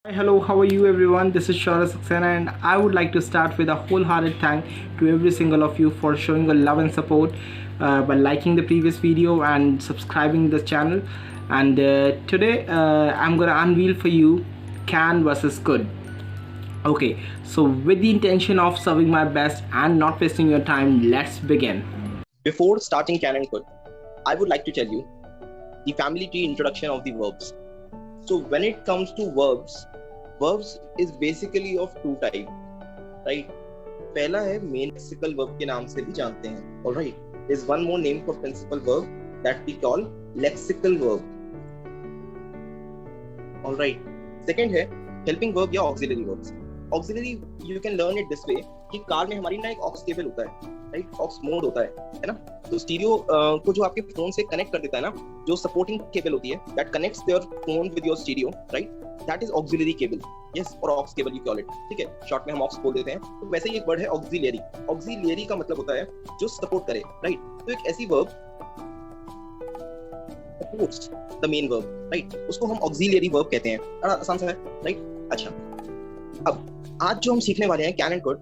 Hello, how are you everyone? This is Shara Saxena and I would like to start with a wholehearted thank to every single of you for showing your love and support by liking the previous video and subscribing the channel. And today I'm gonna unveil for you can versus could. Okay, so with the intention of serving my best and not wasting your time, let's begin. Before starting can and could, I would like to tell you the family tree introduction of the verbs. So when it comes to verbs is basically of two type, right? पहला है main lexical verb के नाम से भी जानते हैं, all right? There's one more name for principal verb that we call lexical verb, all right? Second है helping verb या auxiliary verbs. Auxiliary you can learn it this way कि car में हमारी ना एक aux cable होता है, right? Aux mode होता है ना? तो स्टीरियो को जो आपके फोन से कनेक्ट कर देता है ना, जो सपोर्टिंग केबल होती है that connects your phone with your stereo, right? That is auxiliary cable, yes, और aux cable you call it, ठीक है? शॉर्ट में हम ऑक्स बोल देते हैं। तो वैसे ही एक वर्ड है ऑक्सिलरी। ऑक्सिलरी का मतलब होता है जो सपोर्ट करे, राइट? तो एक ऐसी verb supports the main verb, right? उसको हम ऑक्सिलरी वर्ब कहते हैं। बड़ा आसान सा है, राइट? अच्छा, अब आज जो हम सीखने वाले हैं कैन एंड कुड,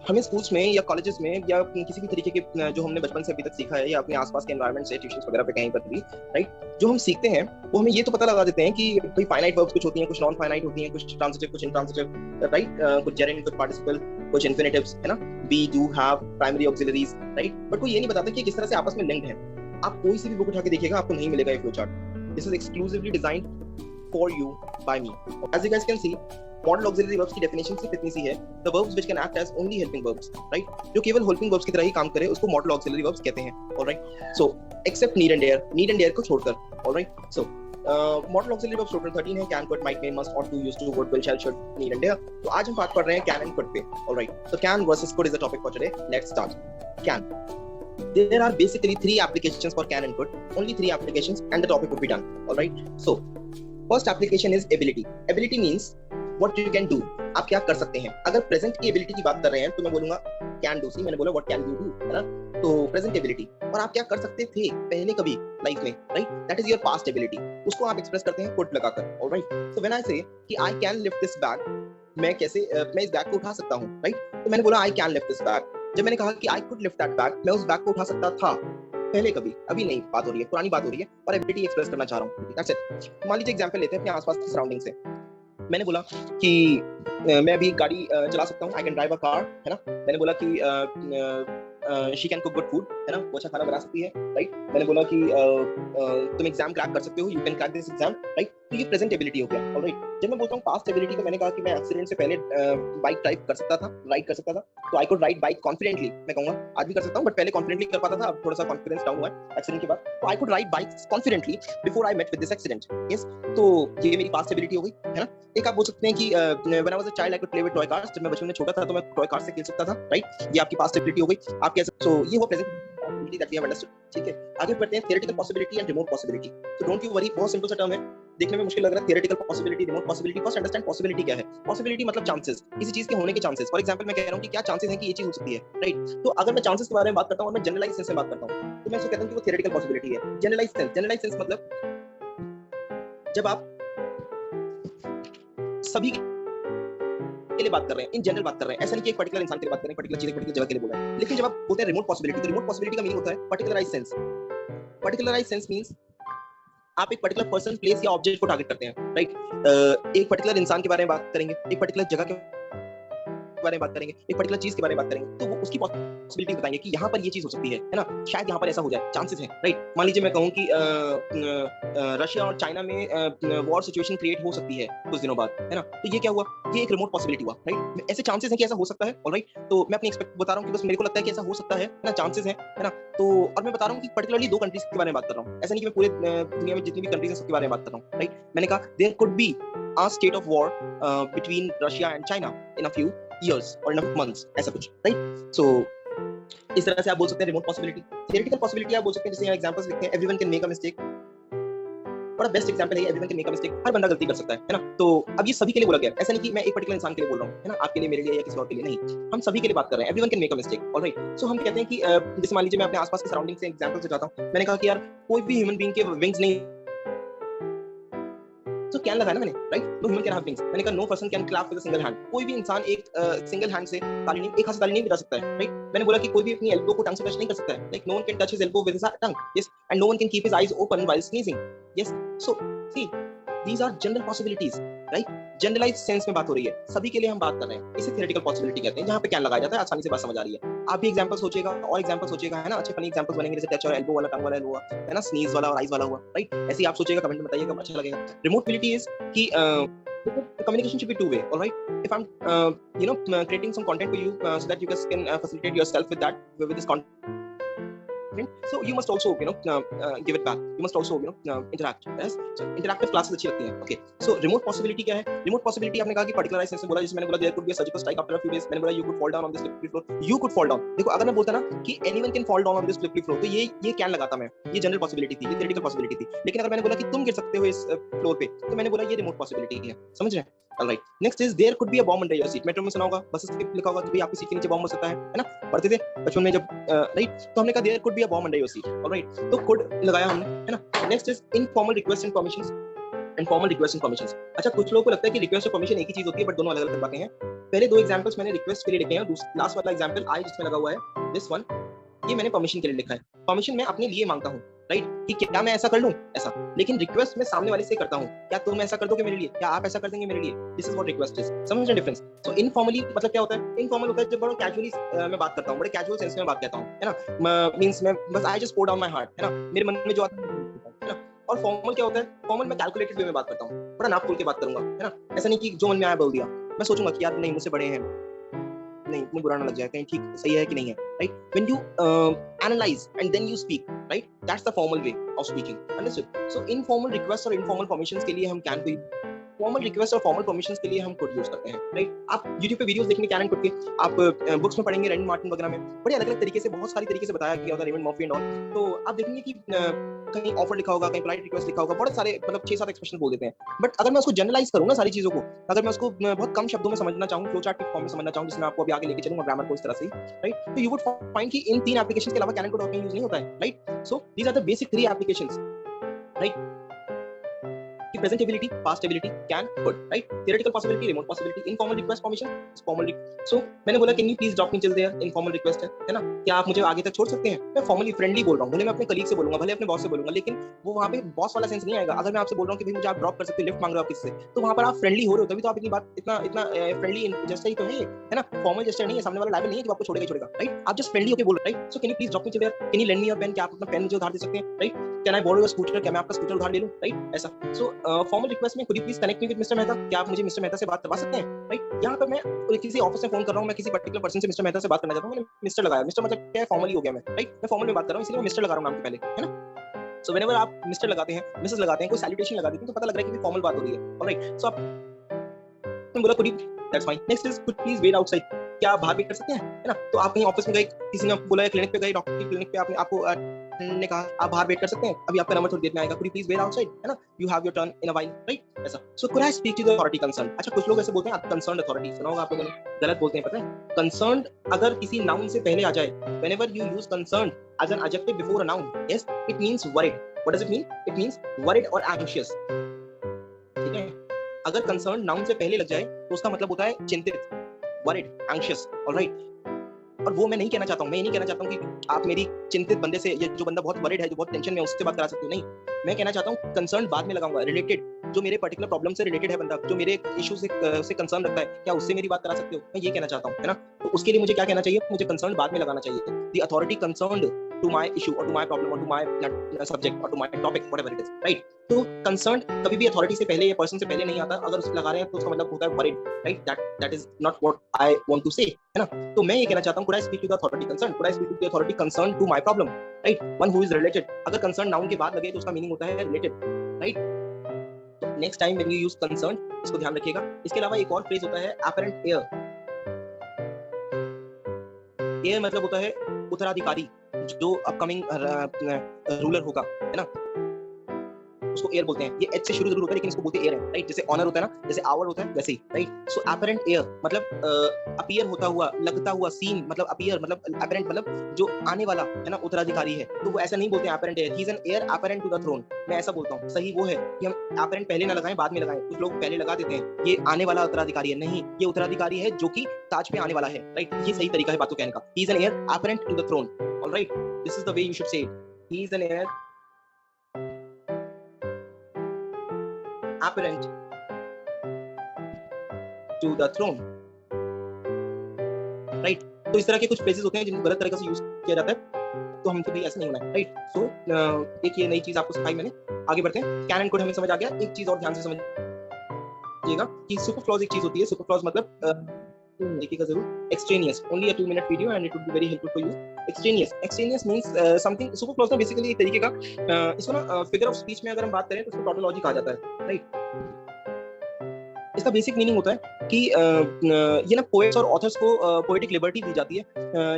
हमें स्कूल्स में या कॉलेजेस में या किसी भी तरीके के जो हमने बचपन से अभी तक सीखा है या अपने आसपास के एनवायरनमेंट से ट्यूशंस वगैरह पे कहीं पर भी, राइट, जो हम सीखते हैं वो हमें ये तो पता लगा देते हैं कि कोई फाइनाइट वर्ब्स कुछ होती हैं, कुछ नॉन फाइनाइट होती हैं, कुछ ट्रांजिटिव, कुछ इंट्रांजिटिव, राइट? कुछ जेरेंड, कुछ पार्टिसिपल, कुछ इन्फिनिटिव्स, है ना? Be, do, have, primary auxiliaries, right? But कोई ये नहीं बताता कि किस तरह से आपस में लिंक्ड है। आप कोई सी भी बुक उठा के देखिएगा, आपको नहीं मिलेगा ये flow chart. This is exclusively designed for you by me. As you guys can see, modal auxiliary verbs की डेफिनेशन सिर्फ इतनी सी है, the verbs which can act as only helping verbs, right? जो केवल हेल्पिंग वर्ब्स की तरह ही काम करे उसको मॉडल ऑक्सिलरी वर्ब्स कहते हैं, alright? So except need and dare को छोड़कर, alright? So modal auxiliary verbs total 13 है, can, could, might, may, must, ought, to, used to, would, will, shall, should, need and dare. तो आज हम बात कर रहे हैं कैन एंड कुड पे, alright? So can versus could is the topic for today. Let's start. Can, there are basically 3 applications for can and could, only 3 applications and the topic would be done, all right? So first application is ability means what you can do, आप क्या कर सकते हैं। अगर present की ability की बात कर रहे हैं तो मैं बोलूंगा कैन डू सी, मैंने बोला व्हाट कैन यू डू, है ना? तो प्रेजेंट एबिलिटी, और आप क्या कर सकते थे पहले कभी लाइफ में, right? That is your past ability, उसको आप एक्सप्रेस करते हैं कुड लगाकर, ऑलराइट? सो व्हेन आई से कि I can lift this bag, मैं कैसे मैं इस बैग को उठा सकता हूं, राइट? तो मैंने बोला I can lift this bag. जब मैंने कहा कि I could lift that bag, मैं उस बैग को उठा सकता था पहले कभी, अभी नहीं, बात हो रही है, पुरानी बात हो रही है, और एबिलिटी एक्सप्रेस करना चाह रहा हूं, दैट्स इट। मान लीजिए एग्जांपल लेते हैं अपने आसपास की सराउंडिंग से। मैंने बोला कि मैं अभी गाड़ी चला सकता हूँ, I can drive a car, है ना? मैंने बोला कि she can cook good food, है ना? वो अच्छा खाना बना सकती है, राइट? मैंने बोला कि तुम एग्जाम क्रैक कर सकते हो, you can crack this exam, right? तो ये प्रेजेंट एबिलिटी हो गया, ऑलराइट? जब मैं बोलता हूँ पास्ट एबिलिटी तो मैंने कहा कि मैं एक्सीडेंट से पहले बाइक ड्राइव कर सकता था, राइड कर सकता था, तो I could ride bike confidently, मैं कहूंगा आज भी कर सकता हूँ, बट पहले कॉन्फिडेंटली कर पाता था, अब थोड़ा सा कॉन्फिडेंस डाउन हुआ है एक्सीडेंट के बाद। तो I could ride bikes confidently before I met with this accident, yes? तो ये मेरी पास्ट एबिलिटी हो गई, है ना? एक आप बोल सकते हैं कि when I was a child I could play with toy cars, जब मैं बचपन में छोटा था तो मैं टॉय कार से खेल सकता था, राइट? ये आपकी पास्ट एबिलिटी हो गई। आप कैसे, सो ये वो present ability that we have understood, ठीक है? आगे बढ़ते हैं theoretical possibility and remote possibility. So don't you worry, बहुत सिंपल सा टर्म है, देखने में मुश्किल लग रहा है। Theoretical possibility, remote possibility. First understand possibility क्या है। पॉसिबिलिटी मतलब चांसेस, किसी चीज के होने के चांसेस। फॉर एग्जांपल मैं कह रहा हूं कि क्या चांसेस हैं कि ये चीज हो सकती है, राइट? तो अगर मैं चांसेस के बारे में बात करता हूं और मैं जनरलाइज सेंस में बात करता हूं तो मैं इसको कहता हूं कि वो थियोरेटिकल पॉसिबिलिटी है। जनरलाइज सेंस मतलब जब आप सभी के लिए बात कर रहे हैं, इन जनरल बात कर रहे हैं, ऐसा नहीं कि एक पर्टिकुलर इंसान के लिए बात कर रहे हैं, पर्टिकुलर चीज, पर्टिकुलर जगह के लिए बोल रहे हैं। लेकिन जब आप बोलते हैं रिमोट पॉसिबिलिटी, तो रिमोट पॉसिबिलिटी का मीनिंग होता है पर्टिकुलराइज सेंस। पर्टिकुलराइज सेंस मींस आप एक पर्टिकुलर पर्सन, प्लेस या ऑब्जेक्ट को टारगेट करते हैं, राइट? एक पर्टिकुलर इंसान के बारे में बात करेंगे, एक पर्टिकुलर जगह के बारे में बात करेंगे, एक पर्टिकुलर चीज के बारे में बात करेंगे, तो वो उसकी पॉसिबिलिटी बताएंगे कि यहाँ पर ये चीज हो सकती है ना? शायद यहाँ पर ऐसा हो जाए, चांसेस हैं, राइट? मान लीजिए मैं कहूँ कि रशिया और चाइना में वॉर सिचुएशन क्रिएट हो सकती है कुछ दिनों बाद, है ना? तो ये क्या हुआ? ये एक रिमोट पॉसिबिलिटी हुआ, राइट? ऐसे चांसेस हैं कि ऐसा हो सकता है, ऑलराइट? तो मैं अपनी एक्सपेक्ट बता रहा हूँ कि बस मेरे को लगता है कि ऐसा हो सकता है ना, चांसेस हैं, है ना? तो और मैं बता रहा हूँ कि पर्टिकुलरली 2 कंट्रीज के बारे में बात कर रहा हूँ, ऐसा नहीं कि मैं पूरे दुनिया में जितनी भी कंट्रीज हैं सबके बारे में बात कर रहा हूँ, राइट? मैंने कहा there could be a state of war between Russia and China in a few years or in a months, ऐसा कुछ, राइट? सो इस तरह से आप बोल सकते हैं रिमोट पॉसिबिलिटी। थियोरेटिकल पॉसिबिलिटी आप बोल सकते हैं, जैसे यहाँ एग्जांपल्स लिखते हैं, everyone can make a mistake, बड़ा बेस्ट एग्जांपल है everyone can make a mistake, हर बंदा गलती कर सकता है ना? तो अब ये सभी के लिए बोला गया, ऐसा नहीं कि मैं एक पर्टिकुलर इंसान के लिए बोल रहा हूँ, है ना? आपके लिए, मेरे लिए या किसी और के लिए नहीं, हम सभी के लिए बात कर रहे हैं, everyone can make a mistake, alright? So हम कहते हैं कि जैसे मान लीजिए मैं अपने आसपास के सराउंडिंग से एग्जांपल से जाता हूँ, मैंने कहा कि यार कोई भी ह्यूमन बीइंग के विंग्स नहीं सो कैन लगाया ना मैंने, right? No human can have wings, मैंने कहा no person can clap with a single hand, कोई भी इंसान एक सिंगल हैंड से एक हाथ से ताली नहीं बजा सकता है, राइट? मैंने बोला कि कोई भी अपनी एल्बो को टंग से टच नहीं कर सकता है, like no one can touch his elbow with his tongue, yes, and no one can keep his eyes open while sneezing, yes. So see these are general possibilities, right? Generalize sense में बात हो रही है, सभी के लिए हम बात कर रहे हैं, इसे थियोरेटिकल पॉसिबिलिटी कहते हैं, जहां पे कैन लगाया जाता है, आसानी से बात समझ आ रही है। आप भी एग्जांपल सोचिएगा और एग्जांपल सोचिएगा, है ना? अच्छे फनी एग्जांपल्स बनेंगे, जैसे टच और एल्बो वाला, टंग वाला हुआ, है ना? स्नीज वाला और आइज वाला हुआ, राइट? ऐसे ही आप सोचिएगा, कमेंट में बताइएगा, अच्छा लगेगा। रिमोटबिलिटी इज कि communication should be two way, all right? If I'm creating some content for you so that you guys can facilitate yourself with that, with this content, so you must also give it back, you must also interact, yes? So interactive classes अच्छी लगती हैं, okay? So remote possibility क्या है? Remote possibility आपने कहा कि particularized sense में बोला, जैसे मैंने बोला there could be a surgical strike after a few days, मैंने बोला you could fall down on this slippery floor, you could fall down। देखो, अगर मैं बोलता ना कि anyone can fall down on this slippery floor, तो ये क्या लगाता मैं, ये जनरल possibility थी, ये theoretical possibility थी। लेकिन अगर मैंने बोला कि तुम गिर सकते हो इस फ्लोर पे, तो मैंने बोला ये remote possibility है, समझ रहे हैं? Alright, next is there could be a bomb under your seat। Metro में सुना होगा, बसेस पे लिखा होगा कि भाई आपकी सीट के नीचे बॉम्ब हो सकता है ना? पढ़ते थे बचपन में जब, राइट? तो हमने कहा there could be a bomb under your seat, alright? तो could लगाया हमने, है ना? Next is informal requests and permissions, informal requests and permissions। अच्छा, कुछ लोगों को लगता है कि रिक्वेस्ट और परमिशन एक ही चीज होती है, बट दोनों अलग अलग बातें हैं। पहले दो एग्जांपल्स मैंने रिक्वेस्ट के लिए लिखे हैं, लास्ट वाला एग्जांपल आई जिसमें लगा हुआ है दिस वन, ये मैंने परमिशन के लिए लिखा है। परमिशन मैं अपने लिए मांगता हूँ, राइट? कि क्या मैं ऐसा कर लूं, ऐसा। लेकिन रिक्वेस्ट मैं सामने वाले से करता हूँ, क्या तुम ऐसा कर दोगे मेरे लिए, क्या आप ऐसा कर देंगे मेरे लिए? This is what request is. समझ रहे डिफरेंस? सो इनफॉर्मली मतलब क्या होता है? इनफॉर्मल होता है जब बड़ा कैजुअली मैं बात करता हूँ, बड़े कैजुअल सेंस में बात करता हूँ, है ना? मींस मैं बस I just pour down my heart, है ना? मेरे मन में जो आता है ना। और फॉर्मल क्या होता है? फॉर्मल मैं कैलकुलेटेड वे में बात करता हूँ, बड़ा नाप खोल के बात करूंगा, है ना? ऐसा नहीं कि जो मन में आया बोल दिया। मैं सोचूंगा कि यार नहीं, मुझसे बड़े हैं, नहीं इतने बुरा ना लग जाए, कहीं ठीक सही है कि नहीं है, right? When you analyze and then you speak, right? That's the formal way of speaking, understood? So informal requests और informal permissions के लिए हम can भी, फॉर्मल रिक्वेस्ट और फॉर्मल परमिशंस के लिए हम कोड यूज करते हैं, राइट? आप YouTube पे वीडियोस देखेंगे कैन एंड कोड के, आप बुक्स में पढ़ेंगे रेमंड मार्टिन वगैरह में, बड़े अलग अलग तरीके से, बहुत सारी तरीके से बताया गया होता है, रेमंड मर्फी एंड ऑल। तो आप देखेंगे कि कहीं ऑफर लिखा होगा, कहीं पोलाइट रिक्वेस्ट लिखा होगा, बहुत सारे मतलब 6-7 एक्सप्रेशन बोल देते हैं। बट अगर मैं उसको जनरलाइज करूँ ना सारी चीजों को, अगर मैं उसको बहुत कम शब्दों में समझना चाहूँ, फ्लो चार्ट के फॉर्म में समझना चाहूँ, जिसमें आपको अभी आगे लेके चलूंगा ग्रामर को इस तरह से, राइट? तो यू वुड फाइंड कि इन तीन एप्लीकेशंस के अलावा कैन एंड कोड और कहीं यूज नहीं होता है, right? So these are the basic 3 applications, right? Presentability, past ability, can, could, right? Theoretical possibility, remote possibility, informal request, permission, formal so मैंने बोला can you please drop me till there, informal request है ना? क्या आप मुझे आगे तक छोड़ सकते हैं? मैं formally friendly बोल रहा हूँ, भले मैं अपने कलीग से बोलूंगा, भले अपने बॉस से बोलूंगा, लेकिन वो वहाँ पे बॉस वाला सेंस नहीं आएगा। अगर मैं आपसे बोल रहा हूँ कि भाई मुझे आप ड्रॉप कर सकते हो, लिफ्ट मांग रहे हो आप किसी से, तो वहाँ पर आप फ्रेंडली हो रहे हो, तभी तो आप इतनी बात इतना फ्रेंडली जेस्चर ही तो है ना? फॉर्मल जेस्चर नहीं है, सामने वाला लायबल नहीं है कि आपको छोड़ेगा ही छोड़ेगा, राइट? आप जस्ट फ्रेंडली होकर बोल रहे हो, right? So can you please drop me till there, can you lend me your pen, क्या आप अपना पेन मुझे उधार दे सकते हैं, right? Can I borrow your scooter, क्या मैं आपका स्कूटर उधार ले लूं, राइट? ऐसा। सो फॉर्मल रिक्वेस्ट में could you please connect me with mister Mehta, क्या आप मुझे मिस्टर मेहता से बात करवा सकते हैं, राइट? यहाँ पर मैं किसी ऑफिस में फोन कर रहा हूँ, मैं किसी पर्टिकुलर पर्सन से मिस्टर मेहता से बात करना चाहता हूँ, मैंने मिस्टर लगाया, मिस्टर मतलब क्या है, फॉर्मली हो गया मैं, राइट? मैं फॉर्मल में बात कर रहा हूँ, इसलिए मैं मिस्टर लगा रहा हूँ नाम के पहले, है ना? सो व्हेनेवर आप मिस्टर लगाते हैं, मिसेस लगाते हैं, कोई सैल्यूटेशन लगा देते हैं, तो पता लग रहा है कि फॉर्मल बात हो रही है, ऑलराइट? सो आप बोला could you, that's fine. Next is could please wait outside, क्या आप बाहर वेट कर सकते हैं, है ना? तो आप कहीं ऑफिस में गए, किसी ने बोला क्लिनिक पे गए, डॉक्टर की क्लिनिक पे आपको ने कहा आप बाहर वेट कर सकते हैं, अभी आपका नंबर थोड़ी देर में आएगा, could you please wait outside, है ना? You have your turn in a while, right? ऐसा। So could I speak to the authority concern. अच्छा, कुछ लोग ऐसे बोलते हैं कंसर्न्ड अथॉरिटी, सुना होगा आप लोगों ने, गलत बोलते हैं, पता है? कंसर्न्ड अगर किसी नाउन से पहले आ जाए, whenever you use concerned as an adjective before a noun, yes, it means worried. What does it mean? It means worried और एंग्शियस, ठीक है? अगर कंसर्न नाउन से पहले लग जाए तो उसका मतलब होता है चिंतित, वरीड, एंग्शियस, ऑलराइट? और वो मैं नहीं कहना चाहता हूँ, मैं ये नहीं कहना चाहता हूँ कि आप मेरी चिंतित बंदे से, ये जो बंदा बहुत वरीड है, जो बहुत टेंशन में है, उससे बात करा सकते हो, नहीं। मैं कहना चाहता हूँ कंसर्न बाद में लगाऊंगा, रिलेटेड, जो मेरे पर्टिकुलर प्रॉब्लम से रिलेटेड है बंदा, जो मेरे इशू से कंसर्न रखता है, क्या उससे मेरी बात करा सकते हो? मैं ये कहना चाहता हूँ, है ना? तो उसके लिए मुझे क्या कहना चाहिए? मुझे कंसर्न बाद में लगाना चाहिए। The authority concerned to my issue और टू माय प्रॉब्लम और टू माय सब्जेक्ट और to my topic, whatever it is, right? तो कंसर्न कभी भी अथॉरिटी से पहले या पर्सन से पहले नहीं आता। अगर उसको लगा रहे हैं तो उसका मतलब होता है worried, right? That is not what I want to say, है ना? तो मैं ये कहना चाहता हूं, could I speak to the authority concern, could I speak to the authority concern to my problem, right? One who is related. अगर concern noun के बाद लगे तो उसका मीनिंग होता है रिलेटेड, राइट? तो next time when you use concern, इसको ध्यान रखिएगा। इसके अलावा एक और फ्रेज होता है अपरेंट एयर। एयर मतलब होता है उत्तराधिकारी, जो अपकमिंग रूलर होगा, है ना? उसको एयर बोलते हैं। ये एच से शुरू जरूर होता है लेकिन इसको बोलते हैं एयर है, राइट? जैसे ऑनर होता है ना, जैसे आवर होता है, वैसे ही, राइट? सो अपरेंट एयर मतलब अपीयर होता हुआ, लगता हुआ, सीन मतलब अपीयर मतलब अपरेंट मतलब जो आने वाला है ना, उत्तराधिकारी है। तो वो ऐसा नहीं बोलते हैं apparent heir, he is an heir apparent to the throne. मैं ऐसा बोलता हूँ। सही वो है कि हम अपरेंट पहले ना लगाएं, बाद में लगाएं। कुछ लोग पहले लगा देते हैं, ये आने वाला उत्तराधिकारी है। नहीं, ये उत्तराधिकारी है जो कि ताज पे आने वाला है, राइट? ये सही तरीका है बात को कहने का। He is an heir apparent to the throne, alright? This is the way you should say it. He is an heir apparent to the throne, right? तो इस तरह के कुछ फ्रेजेस होते हैं जिनको गलत तरीके से यूज किया जाता है, तो हमको भी ऐसा नहीं होना है, राइट? सो एक ये नई चीज आपको सिखाई मैंने। आगे बढ़ते हैं। कैन एंड कोड हमें समझ आ गया। एक चीज और ध्यान से समझिएगा कि सुपर क्लॉज एक चीज होती है। सुपर क्लॉज मतलब देखिएगा जरूर, extraneous, only a 2 minute video and it would be very helpful for you. Extraneous means something. Super clause ना बेसिकली एक तरीके का इसको ना फिगर ऑफ स्पीच में अगर हम बात करें तो इसको टोटोलॉजी कहा जाता है, राइट? इसका बेसिक मीनिंग होता है कि ये ना पोएट्स और ऑथर्स को पोएटिक लिबर्टी दी जाती है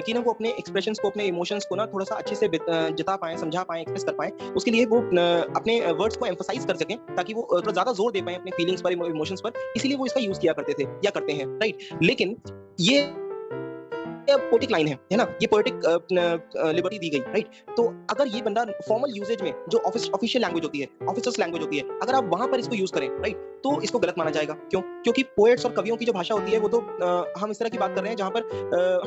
कि ना वो अपने एक्सप्रेशंस को, अपने इमोशंस को ना थोड़ा सा अच्छे से जता पाएं, समझा पाएं, एक्सप्रेस कर पाएं। उसके लिए वो अपने वर्ड्स को एम्फसाइज कर सकें ताकि वो थोड़ा ज्यादा जोर दे पाएं अपने फीलिंग्स पर, इमोशंस पर। इसीलिए वो इसका यूज किया करते थे या करते हैं, राइट? लेकिन ये पोएटिक लाइन है ना, ये पोएटिक लिबर्टी दी गई, राइट? तो अगर ये बंदा फॉर्मल यूजेज में जो ऑफिशियल लैंग्वेज होती है, ऑफिसर्स लैंग्वेज होती है, अगर आप वहां पर इसको यूज करें, राइट, तो इसको गलत माना जाएगा। क्यों? क्योंकि पोएट्स और कवियों की जो भाषा होती है वो तो हम इस तरह की बात कर रहे हैं जहां पर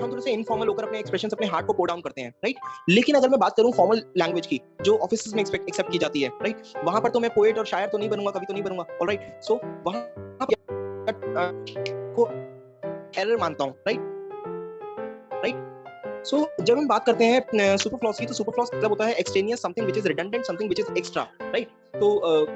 हम थोड़े से इनफॉर्मल होकर अपने एक्सप्रेशंस, अपने हार्ट को पो डाउन करते हैं, राइट? लेकिन अगर मैं बात करूं फॉर्मल लैंग्वेज की जो ऑफिस में एक्सेप्ट की जाती है, राइट, वहां पर तो मैं पोएट और शायर तो नहीं बनूंगा, कवि तो नहीं बनूंगा, ऑलराइट? सो वहां को एरर मानता हूं, राइट? सो जब हम बात करते हैं सुपर क्लॉज की, तो सुपर क्लॉज मतलब होता है extraneous, something which is redundant, something which is extra, right? तो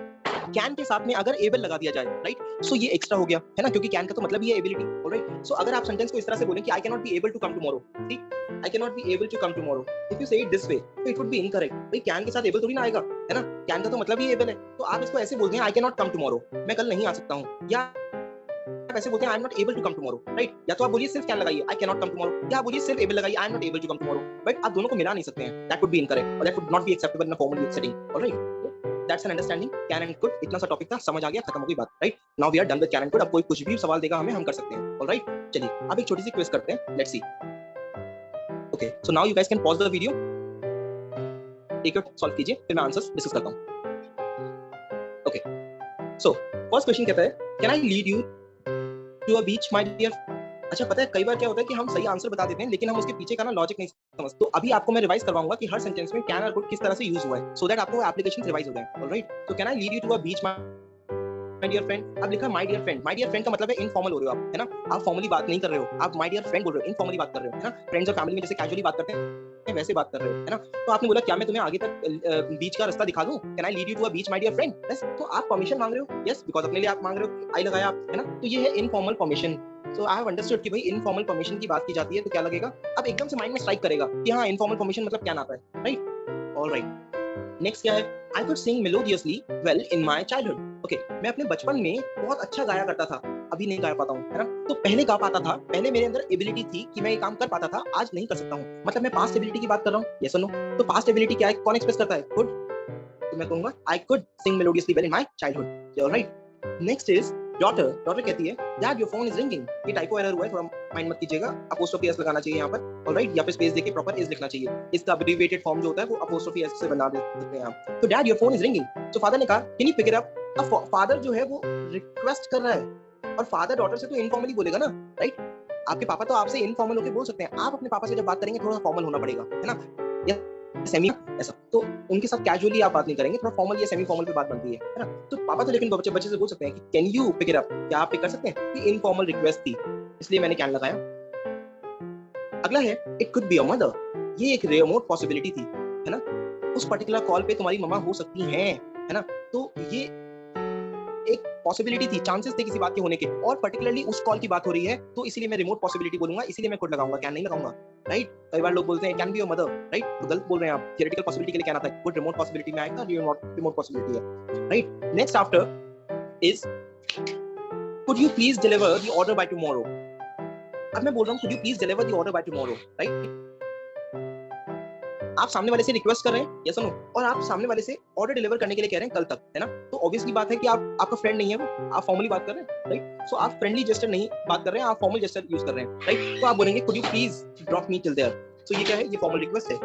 कैन के साथ में अगर एबल लगा दिया जाए, राइट, सो ये एक्स्ट्रा हो गया, है ना? क्योंकि कैन का तो मतलब ही है एबिलिटी, ऑलराइट? सो अगर आप सेंटेंस को इस तरह से बोलें कि I can not be able to come tomorrow, ठीक? I can not be able to come tomorrow, if you say it this way तो इट वुड बी इनकरेक्ट। भाई कैन के साथ एबल थोड़ी ना आएगा, है ना? कैन का तो मतलब ही एबल है। तो आप इसको ऐसे बोलते हैं आई कैन नॉट कम टुमारो, मैं कल नहीं आ सकता हूं, या ऐसे बोलते हैं I am not able to come tomorrow, right? या तो आप बोलिए सिर्फ कैन लगाइए, I can not come tomorrow, या आप बोलिए सिर्फ एबल लगाइए, I am not able to come tomorrow. But आप दोनों को मिला नहीं सकते हैं, दैट वुड बी इनकरेक्ट और that would not be acceptable in a formal setting, alright? That's an understanding can and could. इतना सा टॉपिक था, समझ आ गया, खत्म हो गई बात, right? Now we are done with can and could. अब कोई कुछ भी सवाल देगा हमें, हम कर सकते हैं, ऑलराइट? चलिए अब एक छोटी सी क्विज करते हैं, let's see. Okay, so now you guys can pause the video, take it, solve कीजिए, फिर मैं आंसर्स डिस्कस करता हूं। ओके, सो फर्स्ट क्वेश्चन कहता है can I lead you to a beach my dear. अच्छा, पता है कई बार क्या होता है कि हम सही आंसर बता देते हैं लेकिन हम उसके पीछे का ना लॉजिक नहीं समझते। तो अभी आपको मैं रिवाइज करवाऊंगा कि हर सेंटेंस में कैन और कुड किस तरह से यूज हुआ है, सो दैट आपको एप्लीकेशन रिवाइज हो जाए, ऑलराइट? तो can I lead you to a beach my dear friend. अब लिखा my dear friend. My dear friend का मतलब है इनफॉर्मल हो रहे हो आप, है ना? आप फॉर्मली बात नहीं कर रहे हो, आप माय डियर फ्रेंड बोल रहे हो, इनफॉर्मली बात कर रहे हो, है ना? फ्रेंड्स और फैमिली में जैसे कैजुअली बात करते हैं वैसे बात कर रहे हो, है ना? तो आपने बोला क्या मैं तुम्हें आगे तक बीच का रास्ता दिखा दूं? Can I lead you to a beach my dear friend? Yes, तो आप परमिशन मांग रहे हो, यस, बिकॉज़ अपने लिए आप मांग रहे हो, आई लगाया आप, है ना? तो ये है informal permission. So I have understood कि भाई इनफॉर्मल परमिशन की बात की जाती है तो क्या लगेगा? अब एकदम से माइंड में स्ट्राइक करेगा कि हाँ, इनफॉर्मल परमिशन मतलब क्या आता है, राइट? ऑलराइट, नेक्स्ट क्या है? I could sing melodiously well in my childhood. Okay, मैं अपने बचपन में बहुत अच्छा गाया करता था, अभी नहीं गा पाता हूँ, है ना? तो पहले गा पाता था, पहले मेरे अंदर एबिलिटी थी कि मैं ये काम कर पाता था, आज नहीं कर सकता हूँ। मतलब मैं पास्ट एबिलिटी की बात कर रहा हूँ, यस और नो? तो पास्ट एबिलिटी क्या है, कौन एक्सप्रेस करता है? कुड। तो मैं कहूंगा I could sing melodiously well in my childhood, alright? Next is daughter. Daughter कहती है dad your phone is ringing. ये टाइपो एरर हुआ है, थोड़ा माइंड मत कीजिएगा, अपोस्ट्रोफी एस लगाना चाहिए यहाँ पर, ऑलराइट? या फिर स्पेस देके प्रॉपर इज लिखना चाहिए। इसका अब्रिविएटेड फॉर्म जो होता है वो अपोस्ट्रोफी एस से बना दे सकते हैं आप। तो dad your phone is ringing, तो फादर ने कहा can you pick it up. अब फादर जो है वो रिक्वेस्ट कर रहा है और फादर डॉटर से तो इनफॉर्मली बोलेगा ना, राइट? आपके पापा तो आपसे इनफॉर्मल होकर बोल सकते हैं, आप अपने पापा से जब बात करेंगे थोड़ा फॉर्मल होना पड़ेगा, है ना? या सेमी ऐसा, तो उनके साथ कैजुअली आप बात नहीं करेंगे, थोड़ा फॉर्मल या सेमी फॉर्मल पे बात बनती है ना? तो पापा तो लेकिन बच्चे से बोल सकते हैं कि can you pick it up, क्या आप पिक कर सकते हैं? ये इनफॉर्मल रिक्वेस्ट थी, इसलिए मैंने कैन लगाया। अगला है it could be a mother. ये एक रिमोट पॉसिबिलिटी थी, है ना? उस पर्टिकुलर कॉल पे तुम्हारी मम्मा हो सकती हैं, है ना? तो ये एक पॉसिबिलिटी थी, चांसेस थे किसी बात के होने के, और पर्टिकुलरली उस कॉल की बात हो रही है तो इसीलिए मैं रिमोट पॉसिबिलिटी बोलूंगा, इसीलिए मैं कुड लगाऊंगा, कैन नहीं लगाऊंगा, राइट? कई बार लोग बोलते हैं can be your mother, right? तो गलत बोल रहे हैं आप, थियोरेटिकल पॉसिबिलिटी के लिए क्या आता है? कुड रिमोट पॉसिबिलिटी में आएगा, रिमोट पॉसिबिलिटी है, right? Next after is could you please deliver the order by tomorrow. अब मैं बोल रहा हूँ could you please deliver the order by tomorrow, right? आप सामने वाले से रिक्वेस्ट कर रहे हैं, यस और नो, और आप सामने वाले से ऑर्डर डिलीवर करने के लिए कह रहे हैं कल तक, है ना, तो ऑब्वियसली बात है कि आपका फ्रेंड नहीं है वो, आप फॉर्मली बात कर रहे हैं, राइट। सो आप फ्रेंडली जेस्चर नहीं बात कर रहे हैं, आप फॉर्मल जेस्चर यूज कर रहे हैं, राइट। तो आप बोलेंगे could you please drop me till there. So ये क्या है, ये फॉर्मल रिक्वेस्ट है,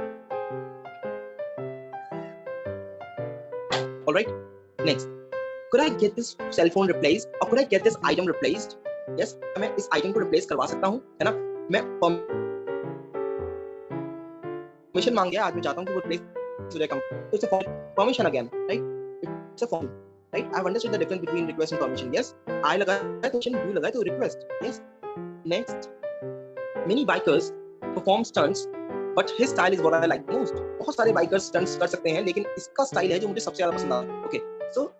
alright. Next, could I get this cell phone replaced or could I get this item replaced? Yes, मैं इस आइटम को रिप्लेस करवा सकता हूँ, है ना, मैं परमिशन मांग गया, आज मैं चाहता हूँ कि वो रिप्लेस हो जाए, तो it's a permission again, right, it's a form, right. I have understood the difference between request and permission, yes. I लगाया तो परमिशन, यू लगाया तो request, yes. Next, many bikers perform stunts but his style is what I like most. बहुत सारे bikers stunts कर सकते हैं, लेकिन इसका स्टाइल है जो मुझे सबसे ज्यादा पसंद आता है, okay. So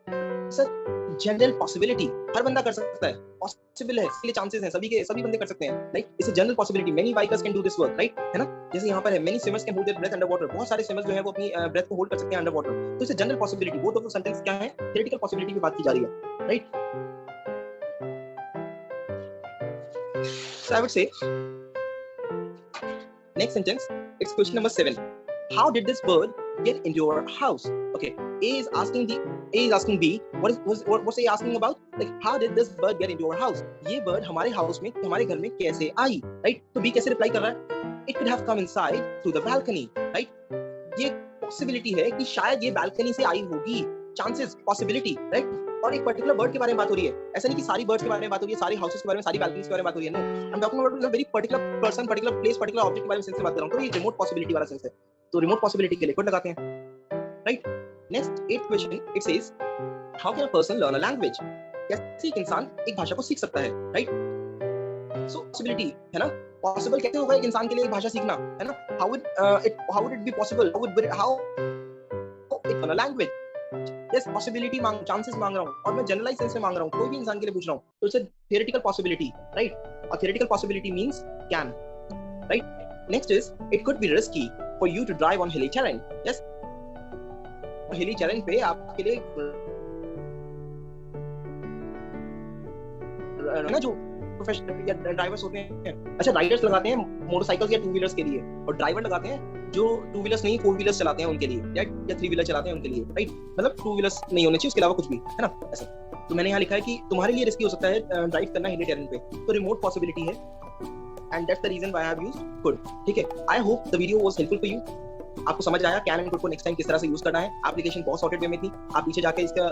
sir general possibility, हर बंदा कर सकता है, पॉसिबल है, इसके लिए चांसेस हैं, सभी बंदे कर सकते हैं, right. It's a general possibility, many bikers can do this work, right, है ना। जैसे यहाँ पर है, many swimmers can hold their breath under water, बहुत सारे स्विमर्स जो है वो अपनी ब्रेथ को होल्ड कर सकते हैं अंडर वाटर, तो it's a general possibility. Both of the sentence क्या है, थ्योरेटिकल पॉसिबिलिटी की बात की जा रही है, right. So I would say next sentence, it's question number 7. How did this bird get into your house? Okay, A is asking B, what's A asking about? Like, how did this bird get into your house? ये bird हमारे house में, हमारे घर में कैसे आई, right? तो B कैसे reply कर रहा है? It could have come inside through the balcony, right? ये possibility है कि शायद ये balcony से आई होगी, chances, possibility, right? और एक पर्टिकुलर बर्ड के बारे में बात हो रही है, ऐसा नहीं कि सारी बर्ड्स के बारे में बात हो रही है, सारी हाउसेस के बारे में, सारी बालकनीज के बारे में बात हो रही है, no, I am talking about a very particular person, particular place, particular object के बारे में सेंस से बात कर रहा हूं, तो ये रिमोट पॉसिबिलिटी वाला सेंस है, तो रिमोट पॉसिबिलिटी के लिए कोड लगाते हैं, right. Next 8th question, it says how can a person learn a language? कैसे एक इंसान एक भाषा को सीख सकता है, राइट। सो पॉसिबिलिटी है ना, पॉसिबल कैसे होगा एक इंसान के लिए एक भाषा सीखना, है ना, how would it be possible, how it learn a language, yes. Possibility chances मांग रहा हूं, और मैं जनरलाइज सेंस में मांग रहा हूं, कोई भी इंसान के लिए पूछ रहा हूं, तो it's a theoretical possibility, right. और theoretical possibility means can, right. Next is it could be risky for you to drive on hilly terrain, yes. Hilly terrain पे आपके लिए ना जो प्रोफेशनल या ड्राइवर्स होते हैं, अच्छा राइडर्स लगाते हैं मोटरसाइकिल्स या टू व्हीलर्स के लिए, और ड्राइवर लगाते हैं जो टू व्हीलर्स नहीं 4 व्हीलर्स चलाते हैं उनके लिए, या 3 व्हीलर चलाते हैं उनके लिए, राइट। मतलब 2 व्हीलर्स नहीं होने चाहिए, उसके अलावा कुछ भी, है ना, ऐसा। तो मैंने यहाँ लिखा है कि तुम्हारे लिए रिस्की हो सकता है ड्राइव करना हिली टेरेन पे, तो रिमोट पॉसिबिलिटी है, and that's the reason why I have used could, ठीक है। I hope the video was helpful for you. आपको समझ आया कैन एंड कुड को नेक्स्ट टाइम किस तरह से यूज करना है। एप्लीकेशन बहुत सॉर्टेड वे में थी, आप पीछे जाके इसका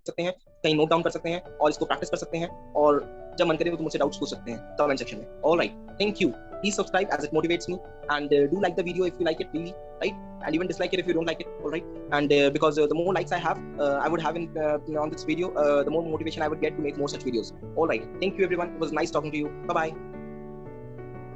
सकते हैं, कहीं नोट डाउन कर सकते हैं और इसको प्रैक्टिस कर सकते हैं, और जब मन करे तो मुझसे डाउट्स पूछ सकते हैं कमेंट सेक्शन में। Alright, thank you, please subscribe as it motivates me, and do like the video if you like it really, right, and even dislike it if you don't like it, all right, and because the more likes I would have on this video, the more motivation I would get to make more such videos. All right, thank you everyone, it was nice talking to you, bye bye.